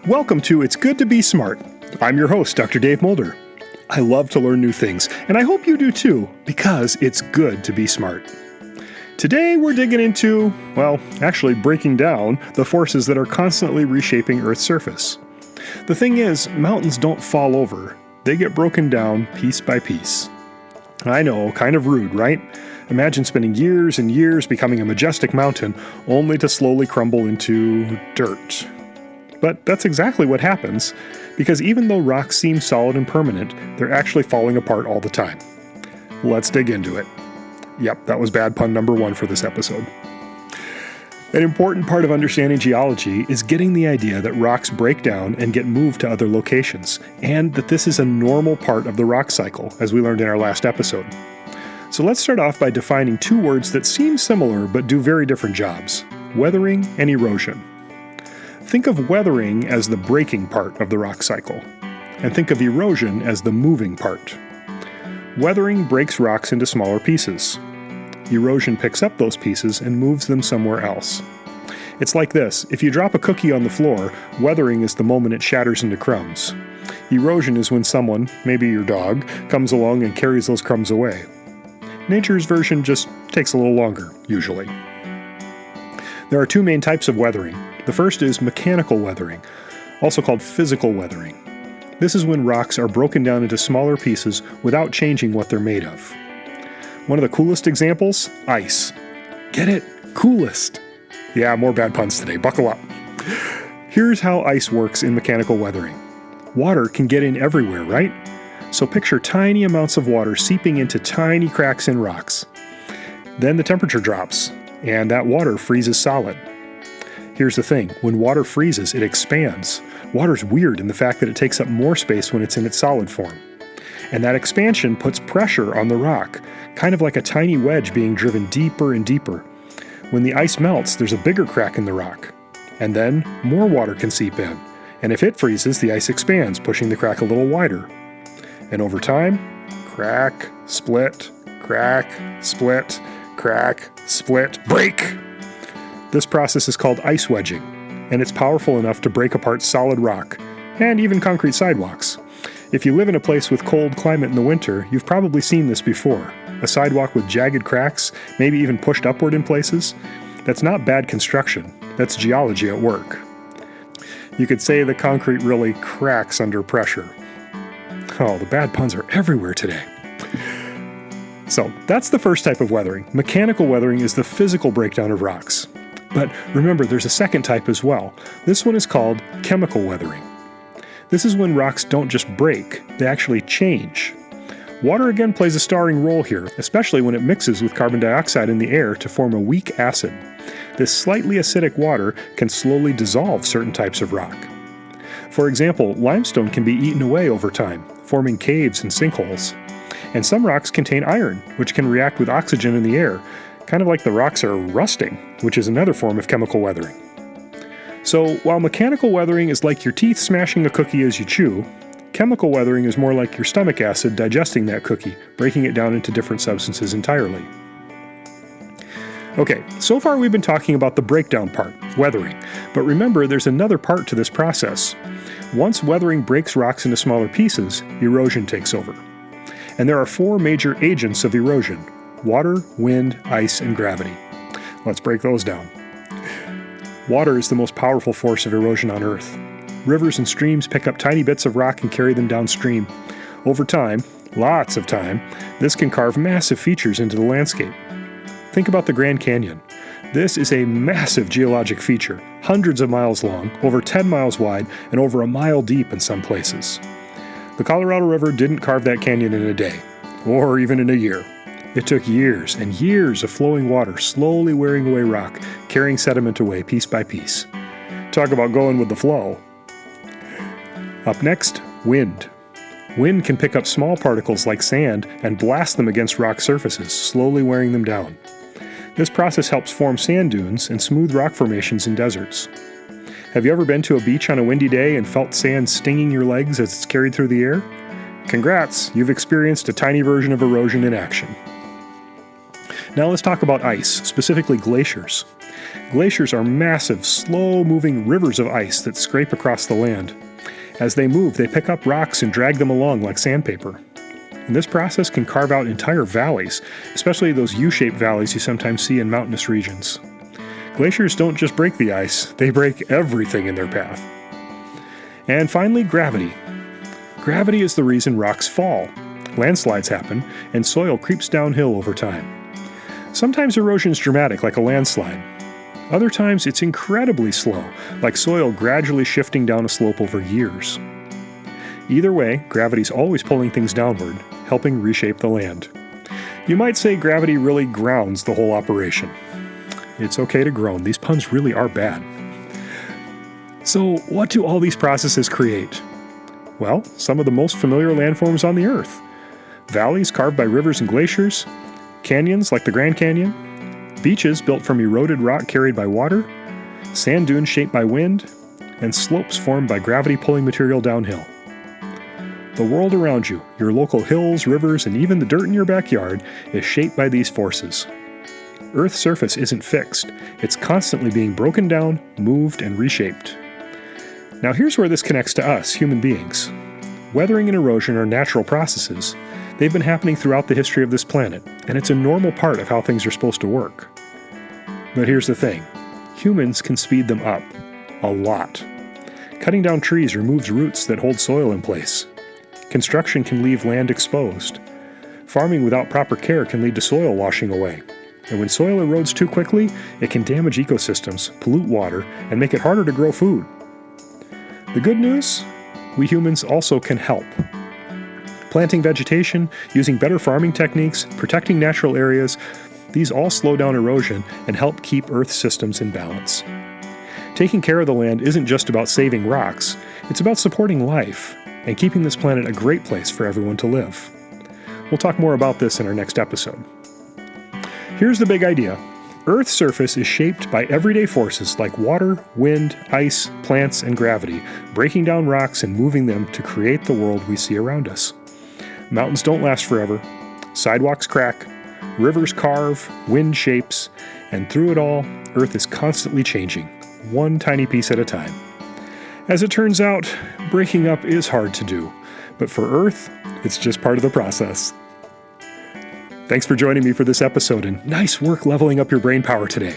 Welcome to It's Good to Be Smart. I'm your host, Dr. Dave Mulder. I love to learn new things, and I hope you do too, because it's good to be smart. Today we're digging into, actually breaking down the forces that are constantly reshaping Earth's surface. The thing is, mountains don't fall over. They get broken down piece by piece. I know, kind of rude, right? Imagine spending years and years becoming a majestic mountain, only to slowly crumble into dirt. But that's exactly what happens, because even though rocks seem solid and permanent, they're actually falling apart all the time. Let's dig into it. Yep, that was bad pun number 1 for this episode. An important part of understanding geology is getting the idea that rocks break down and get moved to other locations, and that this is a normal part of the rock cycle, as we learned in our last episode. So let's start off by defining 2 words that seem similar but do very different jobs: weathering and erosion. Think of weathering as the breaking part of the rock cycle, and think of erosion as the moving part. Weathering breaks rocks into smaller pieces. Erosion picks up those pieces and moves them somewhere else. It's like this: if you drop a cookie on the floor, weathering is the moment it shatters into crumbs. Erosion is when someone, maybe your dog, comes along and carries those crumbs away. Nature's version just takes a little longer, usually. There are 2 main types of weathering. The first is mechanical weathering, also called physical weathering. This is when rocks are broken down into smaller pieces without changing what they're made of. One of the coolest examples? Ice. Get it? Coolest. Yeah, more bad puns today. Buckle up. Here's how ice works in mechanical weathering. Water can get in everywhere, right? So picture tiny amounts of water seeping into tiny cracks in rocks. Then the temperature drops, and that water freezes solid. Here's the thing, when water freezes, it expands. Water's weird in the fact that it takes up more space when it's in its solid form. And that expansion puts pressure on the rock, kind of like a tiny wedge being driven deeper and deeper. When the ice melts, there's a bigger crack in the rock. And then more water can seep in. And if it freezes, the ice expands, pushing the crack a little wider. And over time, crack, split, crack, split, crack, split, break! This process is called ice wedging, and it's powerful enough to break apart solid rock, and even concrete sidewalks. If you live in a place with cold climate in the winter, you've probably seen this before. A sidewalk with jagged cracks, maybe even pushed upward in places. That's not bad construction, that's geology at work. You could say the concrete really cracks under pressure. Oh, the bad puns are everywhere today. So, that's the first type of weathering. Mechanical weathering is the physical breakdown of rocks. But remember, there's a second type as well. This one is called chemical weathering. This is when rocks don't just break, they actually change. Water again plays a starring role here, especially when it mixes with carbon dioxide in the air to form a weak acid. This slightly acidic water can slowly dissolve certain types of rock. For example, limestone can be eaten away over time, forming caves and sinkholes. And some rocks contain iron, which can react with oxygen in the air, kind of like the rocks are rusting, which is another form of chemical weathering. So, while mechanical weathering is like your teeth smashing a cookie as you chew, chemical weathering is more like your stomach acid digesting that cookie, breaking it down into different substances entirely. Okay, so far we've been talking about the breakdown part, weathering, but remember there's another part to this process. Once weathering breaks rocks into smaller pieces, erosion takes over. And there are 4 major agents of erosion: water, wind, ice, and gravity. Let's break those down. Water is the most powerful force of erosion on Earth. Rivers and streams pick up tiny bits of rock and carry them downstream. Over time, lots of time, this can carve massive features into the landscape. Think about the Grand Canyon. This is a massive geologic feature, hundreds of miles long, over 10 miles wide, and over a mile deep in some places. The Colorado River didn't carve that canyon in a day, or even in a year. It took years and years of flowing water slowly wearing away rock, carrying sediment away piece by piece. Talk about going with the flow. Up next, wind. Wind can pick up small particles like sand and blast them against rock surfaces, slowly wearing them down. This process helps form sand dunes and smooth rock formations in deserts. Have you ever been to a beach on a windy day and felt sand stinging your legs as it's carried through the air? Congrats, you've experienced a tiny version of erosion in action. Now let's talk about ice, specifically glaciers. Glaciers are massive, slow-moving rivers of ice that scrape across the land. As they move, they pick up rocks and drag them along like sandpaper. And this process can carve out entire valleys, especially those U-shaped valleys you sometimes see in mountainous regions. Glaciers don't just break the ice, they break everything in their path. And finally, gravity. Gravity is the reason rocks fall, landslides happen, and soil creeps downhill over time. Sometimes erosion is dramatic, like a landslide. Other times it's incredibly slow, like soil gradually shifting down a slope over years. Either way, gravity's always pulling things downward, helping reshape the land. You might say gravity really grounds the whole operation. It's okay to groan, these puns really are bad. So what do all these processes create? Well, some of the most familiar landforms on the Earth. Valleys carved by rivers and glaciers, canyons like the Grand Canyon, beaches built from eroded rock carried by water, sand dunes shaped by wind, and slopes formed by gravity pulling material downhill. The world around you, your local hills, rivers, and even the dirt in your backyard, is shaped by these forces. Earth's surface isn't fixed. It's constantly being broken down, moved, and reshaped. Now here's where this connects to us, human beings. Weathering and erosion are natural processes. They've been happening throughout the history of this planet, and it's a normal part of how things are supposed to work. But here's the thing. Humans can speed them up. A lot. Cutting down trees removes roots that hold soil in place. Construction can leave land exposed. Farming without proper care can lead to soil washing away. And when soil erodes too quickly, it can damage ecosystems, pollute water, and make it harder to grow food. The good news? We humans also can help. Planting vegetation, using better farming techniques, protecting natural areas, these all slow down erosion and help keep Earth's systems in balance. Taking care of the land isn't just about saving rocks, it's about supporting life and keeping this planet a great place for everyone to live. We'll talk more about this in our next episode. Here's the big idea. Earth's surface is shaped by everyday forces like water, wind, ice, plants, and gravity, breaking down rocks and moving them to create the world we see around us. Mountains don't last forever. Sidewalks crack. Rivers carve. Wind shapes. And through it all, Earth is constantly changing, one tiny piece at a time. As it turns out, breaking up is hard to do, but for Earth, it's just part of the process. Thanks for joining me for this episode, and nice work leveling up your brain power today.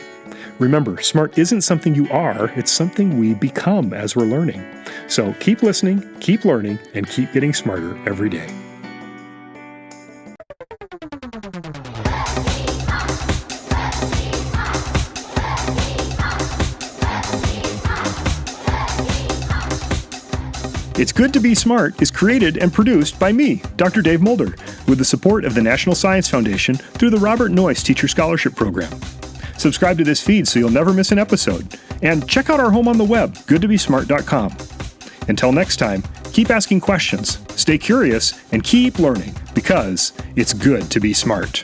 Remember, smart isn't something you are, it's something we become as we're learning. So keep listening, keep learning, and keep getting smarter every day. It's Good to Be Smart is created and produced by me, Dr. Dave Mulder, with the support of the National Science Foundation through the Robert Noyce Teacher Scholarship Program. Subscribe to this feed so you'll never miss an episode. And check out our home on the web, goodtobesmart.com. Until next time, keep asking questions, stay curious, and keep learning, because it's good to be smart.